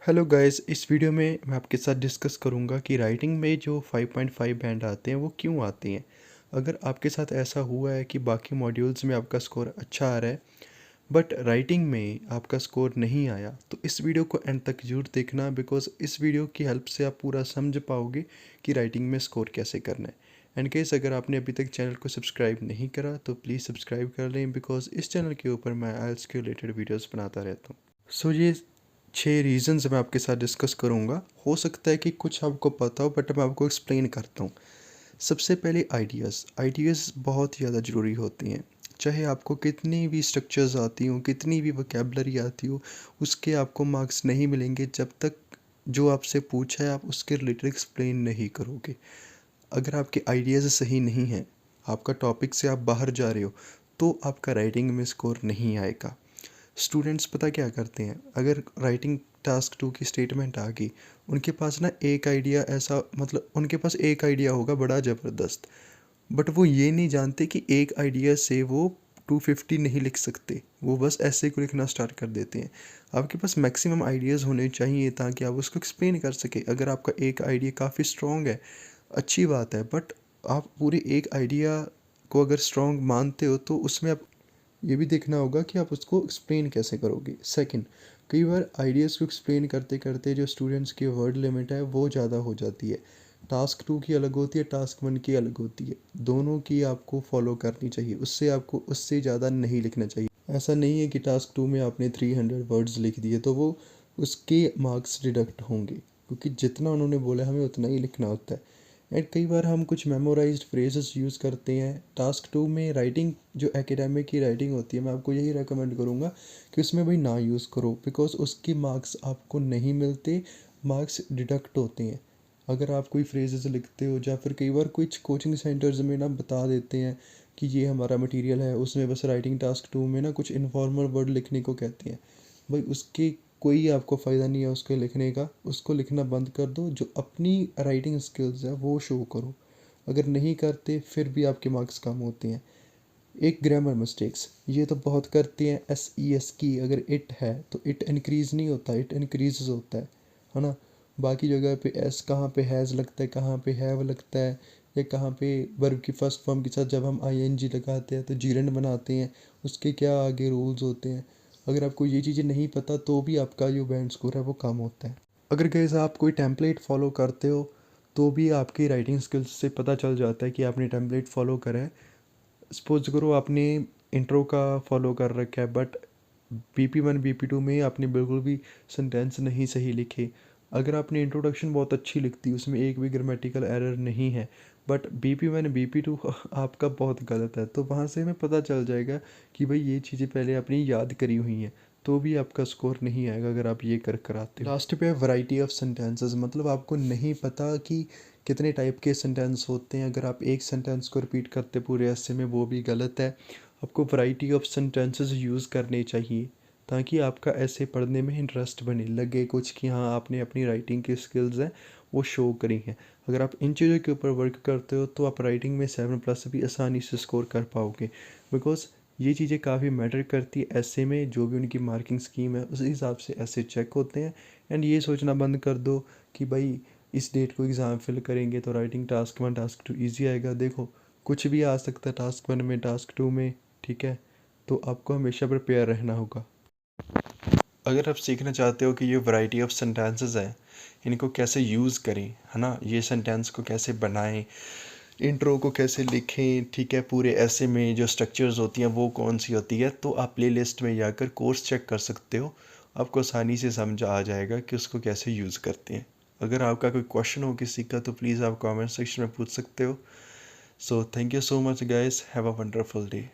Hello guys, इस video में मैं आपके साथ डिस्कस करूंगा कि राइटिंग में जो 5.5 बैंड आते हैं वो क्यों आते हैं। अगर आपके साथ ऐसा हुआ है कि बाकी मॉड्यूल्स में आपका स्कोर अच्छा आ रहा है बट राइटिंग में आपका स्कोर नहीं आया, तो इस वीडियो को एंड तक जरूर देखना, बिकॉज इस वीडियो की हेल्प से आप पूरा समझ पाओगे कि राइटिंग में स्कोर कैसे करना है। एंड केस अगर आपने अभी तक चैनल को सब्सक्राइब नहीं करा तो प्लीज़ सब्सक्राइब कर लें, बिकॉज इस चैनल के ऊपर मैं आइल्स के रिलेटेड वीडियोज़ बनाता रहता हूँ। सो ये 6 रीज़न्स मैं आपके साथ डिस्कस करूँगा। हो सकता है कि कुछ आपको पता हो बट मैं आपको एक्सप्लेन करता हूँ। सबसे पहले आइडियाज़ बहुत ज़्यादा ज़रूरी होती हैं। चाहे आपको कितनी भी स्ट्रक्चर्स आती हों, कितनी भी वोकेबलरी आती हो, उसके आपको मार्क्स नहीं मिलेंगे जब तक जो आपसे पूछा है आप उसके रिलेटेड एक्सप्लेन नहीं करोगे। अगर आपके आइडियाज़ सही नहीं हैं, आपका टॉपिक से आप बाहर जा रहे हो, तो आपका राइटिंग में स्कोर नहीं आएगा। स्टूडेंट्स पता क्या करते हैं, अगर राइटिंग टास्क 2 की स्टेटमेंट आ गई, उनके पास ना एक आइडिया ऐसा, मतलब उनके पास एक आइडिया होगा बड़ा ज़बरदस्त, बट वो ये नहीं जानते कि एक आइडिया से वो 250 नहीं लिख सकते। वो बस ऐसे को लिखना स्टार्ट कर देते हैं। आपके पास मैक्सिमम आइडियाज़ होने चाहिए ताकि आप उसको एक्सप्लेन कर सके। अगर आपका एक आइडिया काफ़ी स्ट्रॉन्ग है, अच्छी बात है, बट आप पूरे एक आइडिया को अगर स्ट्रॉन्ग मानते हो तो उसमें आप ये भी देखना होगा कि आप उसको एक्सप्लेन कैसे करोगे। सेकंड, कई बार आइडियाज़ को एक्सप्लेन करते करते जो स्टूडेंट्स की वर्ड लिमिट है वो ज़्यादा हो जाती है। टास्क 2 की अलग होती है, टास्क 1 की अलग होती है। दोनों की आपको फॉलो करनी चाहिए, उससे आपको उससे ज़्यादा नहीं लिखना चाहिए। ऐसा नहीं है कि टास्क 2 में आपने 300 वर्ड्स लिख दिए तो वो उसके मार्क्स डिडक्ट होंगे, क्योंकि जितना उन्होंने बोला हमें उतना ही लिखना होता है। एंड कई बार हम कुछ मेमोराइज्ड फ्रेजेस यूज़ करते हैं। टास्क 2 में राइटिंग जो एकेडमिक की राइटिंग होती है, मैं आपको यही रेकमेंड करूँगा कि उसमें भाई ना यूज़ करो, बिकॉज उसकी मार्क्स आपको नहीं मिलते, मार्क्स डिडक्ट होते हैं। अगर आप कोई फ्रेजेस लिखते हो, या फिर कई बार कुछ कोचिंग सेंटर्स में ना बता देते हैं कि ये हमारा मटेरियल है, उसमें बस राइटिंग टास्क 2 में ना कुछ इनफॉर्मल वर्ड लिखने को कहते हैं। भाई उसकी कोई आपको फ़ायदा नहीं है उसके लिखने का, उसको लिखना बंद कर दो। जो अपनी राइटिंग स्किल्स है वो शो करो। अगर नहीं करते फिर भी आपके मार्क्स कम होते हैं। एक ग्रामर मिस्टेक्स ये तो बहुत करते हैं। एस की अगर इट है तो इट इंक्रीज़ नहीं होता, इट इंक्रीज होता है ना। बाकी जगह पे एस कहाँ पे हैज़ लगता है, कहाँ पे हैव लगता है, या कहाँ पे वर्ब की फर्स्ट फॉर्म के साथ जब हम आईएनजी लगाते हैं तो जीरेंड बनाते हैं, उसके क्या आगे रूल्स होते हैं। अगर आपको ये चीज़ें नहीं पता तो भी आपका जो बैंड स्कोर है वो कम होता है। अगर गाइस आप कोई टेम्पलेट फॉलो करते हो तो भी आपकी राइटिंग स्किल्स से पता चल जाता है कि आपने टेम्पलेट फॉलो करा है। सपोज करो आपने इंट्रो का फॉलो कर रखा है बट BP1 BP2 में आपने बिल्कुल भी सेंटेंस नहीं सही लिखे। अगर आपने इंट्रोडक्शन बहुत अच्छी लिखती, उसमें एक भी ग्रामेटिकल एरर नहीं है, बट BP1 BP2 आपका बहुत गलत है, तो वहाँ से हमें पता चल जाएगा कि भाई ये चीज़ें पहले अपनी याद करी हुई हैं, तो भी आपका स्कोर नहीं आएगा अगर आप ये कर आते हो। लास्ट पे वैरायटी ऑफ सेंटेंसेस, मतलब आपको नहीं पता कि कितने टाइप के सेंटेंस होते हैं। अगर आप एक सेंटेंस को रिपीट करते पूरे ऐसे में, वो भी गलत है। आपको वैरायटी ऑफ सेंटेंसेस यूज़ करने चाहिए ताकि आपका ऐसे पढ़ने में इंटरेस्ट बने, लगे कुछ कि हाँ आपने अपनी राइटिंग की स्किल्स हैं वो शो करी हैं। अगर आप इन चीज़ों के ऊपर वर्क करते हो तो आप राइटिंग में 7+ भी आसानी से स्कोर कर पाओगे, बिकॉज ये चीज़ें काफ़ी मैटर करती है। ऐसे में जो भी उनकी मार्किंग स्कीम है उस हिसाब से ऐसे चेक होते हैं। एंड ये सोचना बंद कर दो कि भाई इस डेट को एग्ज़ाम फिल करेंगे तो राइटिंग टास्क 1 टास्क 2 ईजी आएगा। देखो कुछ भी आ सकता है टास्क 1 में, टास्क 2 में, ठीक है। तो आपको हमेशा प्रिपेयर रहना होगा। अगर आप सीखना चाहते हो कि ये वैरायटी ऑफ सेंटेंसेस हैं इनको कैसे यूज़ करें, है ना, ये सेंटेंस को कैसे बनाएं, इंट्रो को कैसे लिखें, ठीक है, पूरे ऐसे में जो स्ट्रक्चर्स होती हैं वो कौन सी होती है, तो आप प्ले लिस्ट में जाकर कोर्स चेक कर सकते हो। आपको आसानी से समझ आ जाएगा कि उसको कैसे यूज़ करते हैं। अगर आपका कोई क्वेश्चन हो किसी का तो प्लीज़ आप कमेंट सेक्शन में पूछ सकते हो। So thank you so much guys, have a wonderful day.